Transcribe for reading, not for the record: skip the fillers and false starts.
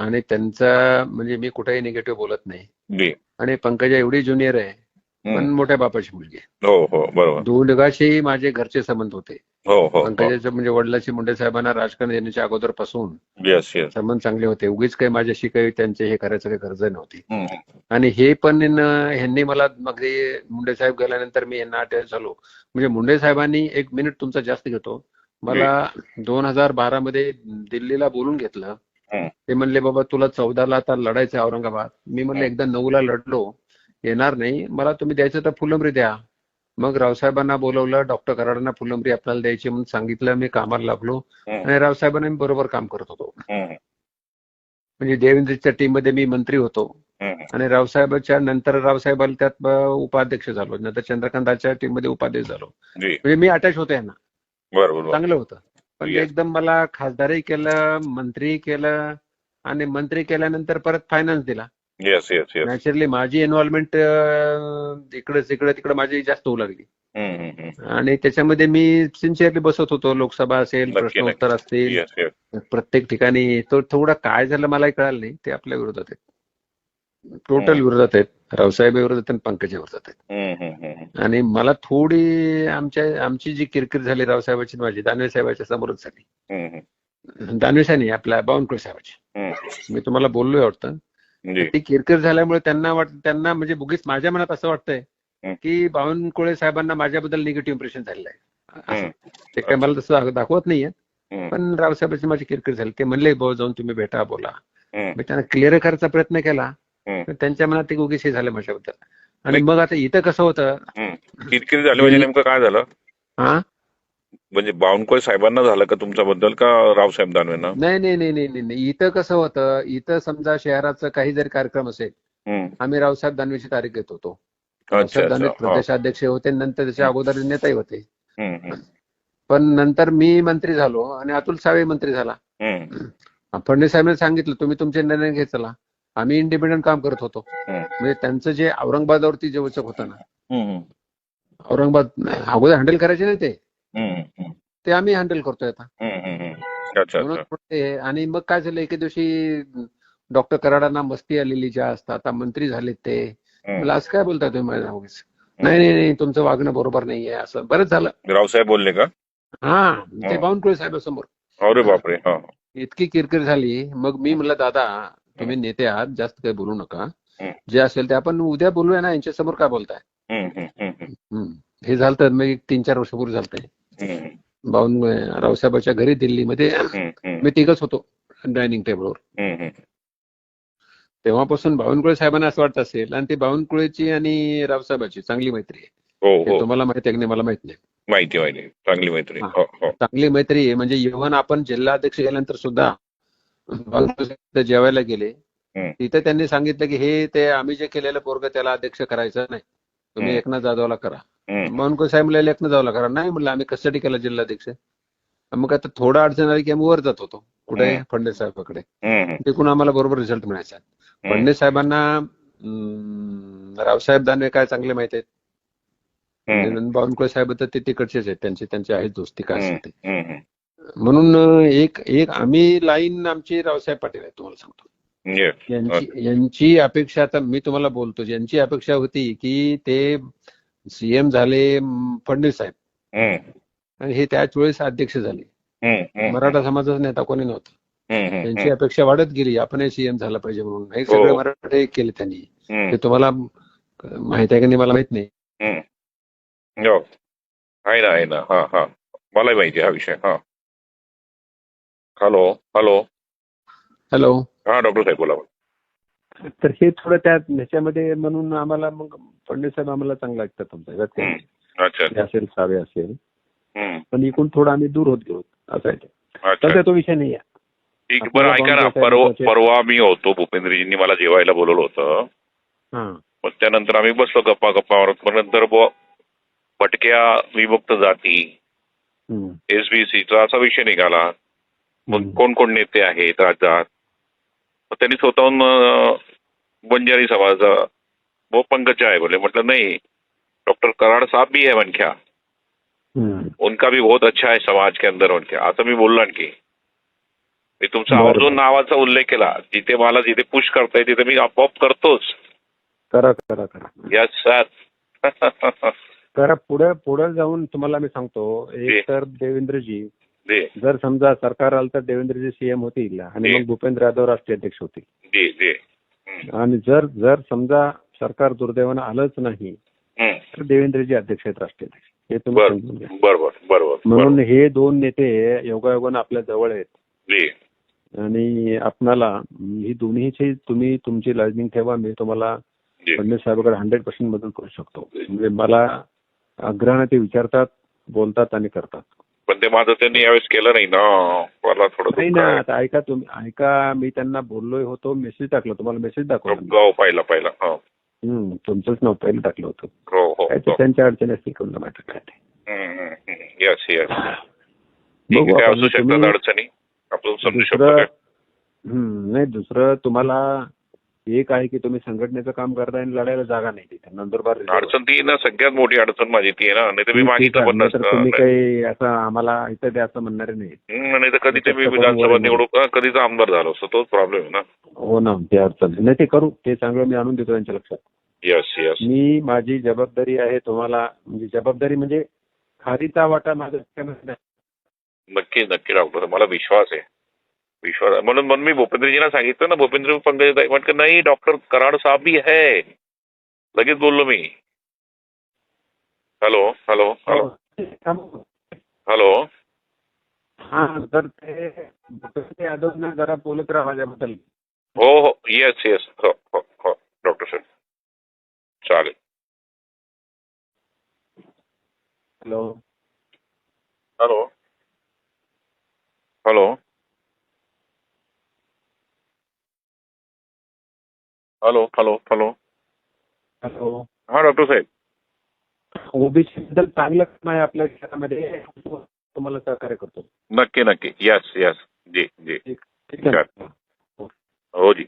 आणि त्यांचा म्हणजे मी कुठेही निगेटिव्ह बोलत नाही. जी. आणि पंकजा एवढी ज्युनियर आहे, पण मोठ्या बापाची मुलगी आहे. हो हो बरोबर. दोघांशीही माझे घरचे संबंध होते. हो हो हो. पंकजाचं म्हणजे वडिलांशी मुंडे साहेबांना राजकारण येण्याच्या अगोदरपासून येस येस. संबंध चांगले होते. उगीच काही माझ्याशी काही त्यांचे हे करायचं काही गरज नव्हती. आणि हे पण ह्यांनी मला मग मुंडे साहेब गेल्यानंतर मी यांना अटॅच झालो. म्हणजे मुंडे साहेबांनी 1 मिनिट तुमचा जास्त घेतो, मला 2012 मध्ये दिल्लीला बोलून घेतलं. ते म्हणले बाबा तुला 14ला आता लढायचं औरंगाबाद. मी म्हणलं एकदा 9ला लढलो, येणार नाही, मला तुम्ही द्यायचं तर फुलंब्री द्या. मग रावसाहेबांना बोलवलं, डॉक्टर कराडांना फुलंब्री आपल्याला द्यायची म्हणून सांगितलं. मी कामाला लागलो आणि रावसाहेबांना मी बरोबर काम करत होतो. म्हणजे देवेंद्रच्या टीम मध्ये मी मंत्री होतो आणि रावसाहेबांच्या नंतर रावसाहेबांना त्यात उपाध्यक्ष झालो, नंतर चंद्रकांताच्या टीम मध्ये उपाध्यक्ष झालो. म्हणजे मी अटॅच होतो यांना. बरोबर. चांगलं होतं. पण एकदम मला खासदारही केलं, मंत्री केलं आणि मंत्री केल्यानंतर परत फायनान्स दिला. Yes yes yes. नॅचरली माझी इन्व्हॉल्वमेंट इकडे तिकडे माझी जास्त होऊ लागली. आणि त्याच्यामध्ये मी सिन्सिअरली बसत होतो. लोकसभा असेल, प्रश्नोत्तर असतील, प्रत्येक ठिकाणी. तो थोडा काय झालं मलाही कळालं नाही. ते आपल्या विरोधात आहेत, टोटल विरोधात आहेत. रावसाहेब विरोधात आणि पंकजा विरोधात आहेत. आणि मला थोडी आमची जी किरकिर झाली रावसाहेबांची माझी दानवे साहेबांच्या समोरच झाली. दानवे साहेब नाही, आपल्या बावनकुळे साहेबांची. मी तुम्हाला बोललोय वाटतं. ती किरकिर झाल्यामुळे त्यांना म्हणजे बुगीच माझ्या मनात असं वाटतंय की बावनकुळे साहेबांना माझ्याबद्दल निगेटिव्ह इम्प्रेशन झालेलं आहे. ते काय मला तसं दाखवत नाहीये, पण रावसाहेबांची माझी किरकिर झाली. ते म्हणले भाऊ जाऊन तुम्ही भेटा, बोला. मी त्यांना क्लिअर करायचा प्रयत्न केला, त्यांच्या मनात ते उगीच झालं माझ्याबद्दल. आणि मग आता इथं कसं होतं, किरकिर झाली म्हणजे नेमकं काय झालं? हा म्हणजे बावनकुळे साहेबांना झालं का तुमच्याबद्दल का रावसाहेब दानवेंना? नाही नाही नाही नाही नाही. इथं कसं होतं, इथं समजा शहराचा काही जरी कार्यक्रम असेल, आम्ही रावसाहेब दानवेची तारीख घेत होतो. रावसाहेब दानवे प्रदेशाध्यक्ष होते, नंतर त्याच्या अगोदर नेताही होते. पण नंतर मी मंत्री झालो आणि अतुल सावे मंत्री झाला. फडणवीस साहेबांनी सांगितलं तुम्ही तुमचे निर्णय घे, चला. आम्ही इंडिपेंडंट काम करत होतो. म्हणजे त्यांचं जे औरंगाबादवरती जे वचक होतं ना, औरंगाबाद अगोदर हँडल करायचे नाही ते आम्ही हँडल करतोय आता. आणि मग काय झालं, एके दिवशी डॉक्टर कराडांना मस्ती आलेली जास्त, आता मंत्री झालेत ते. मला असं काय बोलताय तुम्ही माझ्या नावास? नाही नाही नाही, तुमचं वागणं बरोबर नाहीये, असं बरंच झालं. रावसाहेब बोलले का? हा, ते बावनकुळे साहेबांसमोर. अरे बापरे. इतकी किरकिर झाली. मग मी म्हणलं दादा तुम्ही नेते आहात, जास्त काही बोलू नका. जे असेल ते आपण उद्या बोलूया ना, यांच्यासमोर काय बोलताय. हे झालं तर मग 3-4 वर्षापूर्वी झालंय. रावसाहेबाच्या घरी दिल्लीमध्ये मी तिघच होतो डायनिंग टेबलवर. तेव्हापासून बावनकुळे साहेबांना असं वाटत असेल, आणि ती बावनकुळेची आणि रावसाहेबाची चांगली मैत्री आहे. हे तुम्हाला माहिती आहे की नाही मला माहित नाही. माहिती चांगली मैत्री. चांगली मैत्री आहे. म्हणजे इव्हन आपण जिल्हाध्यक्ष गेल्यानंतर सुद्धा बावनकुळे जेवायला गेले, तिथे त्यांनी सांगितलं की हे ते आम्ही जे केलेलं पोरग त्याला अध्यक्ष करायचं नाही, तुम्ही एकनाथ जाधवला करा. बावनकुळे साहेब म्हणले एकनाथ जाधवला करा. नाही म्हणलं आम्ही कशासाठी केला जिल्हाध्यक्ष. मग आता थोडा अडचण आली की आम्ही वर जात होतो, कुठे, फडणवीस साहेबांकडे. तिकडून आम्हाला बरोबर रिझल्ट मिळायचा. फडणवीस साहेबांना रावसाहेब दानवे काय चांगले माहित आहेत, बावनकुळे साहेब तर ते तिकडचेच आहेत, त्यांचे आहेत दोस्ती काय असेल ते. म्हणून एक आम्ही लाईन आमची रावसाहेब पाटील आहे, तुम्हाला सांगतो. यांची अपेक्षा, आता मी तुम्हाला बोलतो, यांची अपेक्षा होती की ते सीएम झाले फडणवीस साहेब, आणि हे त्याच वेळेस अध्यक्ष झाले. मराठा समाजाचा नेता कोणी नव्हता. त्यांची अपेक्षा वाढत गेली, आपणही सीएम झाला पाहिजे म्हणून. हे सगळे मराठे केले त्यांनी. ते तुम्हाला माहित आहे की नाही मला माहित नाही. आहे ना. मला माहिती हा विषय. Hello hello hello. हा डॉक्टर साहेब बोला. तर हे थोडं ह्याच्यामध्ये म्हणून आम्हाला मग फडणवीस साहेब आम्हाला चांगला ऐकतात तुमचा असेल, सावे असेल, पण इकडून थोडं आम्ही दूर होत गेलो असं आहे. तर तो विषय नाही आहे. ठीक. बरं ऐका ना, परवा मी होतो, भूपेंद्रजींनी मला जेवायला बोलवलं होतं. मग त्यानंतर आम्ही बसलो गप्पा मारत. मग नंतर भटक्या विमुक्त जाती, एसबीसीचा असा विषय निघाला. मग कोण कोण नेते आहेत राज्यात. त्यांनी स्वतःहून बंजारी समाजाचा वो पंकजा है बोले. म्हटलं नहीं, डॉक्टर कराड़ साहब भी है मनख्या, उनका भी बहुत अच्छा है समाज के अंदर उनके, असं मी बोललो आणखी. मी तुमचा आवर्जून नावाचा उल्लेख केला. जिथे मला जिथे पुश करताय तिथे मी आपोआप करतोच. करा करा करा. Yes sir. करा. पुढे पुढे जाऊन तुम्हाला मी सांगतो, एक तर देवेंद्रजी, जर समजा सरकार आलं तर देवेंद्रजी सीएम होतील आणि मग भूपेंद्र यादव राष्ट्रीय अध्यक्ष होतील. आणि जर जर समजा सरकार दुर्दैवानं आलंच नाही तर देवेंद्रजी अध्यक्ष आहेत राष्ट्रीय अध्यक्ष. हे तुम्ही समजून घ्या. बरोबर. म्हणून हे दोन नेते योगायोगानं आपल्या जवळ आहेत आणि आपणाला ही दोन्हीची तुम्ही तुमची लाजनिंग ठेवा. मी तुम्हाला फडणवीस साहेबांकडे 100% मदत करू शकतो. म्हणजे मला आग्रहाने ते विचारतात, बोलतात आणि करतात. पण ते माझं त्यांनी यावेळेस केलं नाही ना. मला थोडं नाही ना. आता ऐका तुम्ही, ऐका, मी त्यांना बोललोय होतो, मेसेज टाकला, तुम्हाला मेसेज दाखवला. पाहिला. तुमचंच नाव पहिलं टाकलं होतं. हो. त्यांच्या अडचणी असतील कळलं माहिती काय ते. यस. असू शकतात अडचणी, आपण समजू शकतो. नाही, दुसरं तुम्हाला एक आहे की तुम्ही संघटनेचं काम करताय आणि लढायला जागा नाही तिथे. नंदुरबार अडचण ती ना, सगळ्यात मोठी अडचण माझी ती आहे ना. नाही तर मी मागितलं पण नसतं. तुम्ही काही असं आम्हाला इथं द्या असं म्हणणारे नाही. नाही तर कधी ते मी विधानसभा निवडून कधीच आमदार झालो असतो. तोच प्रॉब्लेम आहे ना. हो ना, ते अडचण नाही. ते करू, ते चांगलं मी आणून देतो त्यांच्या लक्षात. यस. मी माझी जबाबदारी आहे तुम्हाला, म्हणजे जबाबदारी म्हणजे खारीचा वाटा माझ्या. नक्की डॉक्टर, मला विश्वास आहे. म्हणून मी भूपेंद्रजींना सांगितलं ना, भूपेंद्र पंकज म्हटलं नाही डॉक्टर कराड साहब भी है. लगेच बोललो मी. हॅलो. हा, तर ते भूपेंद्र यादवना जरा बोलत राहा माझ्याबद्दल. हो. येस. हो डॉक्टर साहेब, चालेल. हॅलो. हा डॉक्टर साहेब. ओबीसी बद्दल चांगलं काम आहे आपल्या शहरामध्ये, तुम्हाला सहकार्य करतो. नक्की. यस. जी. ठीक आहे. हो जी.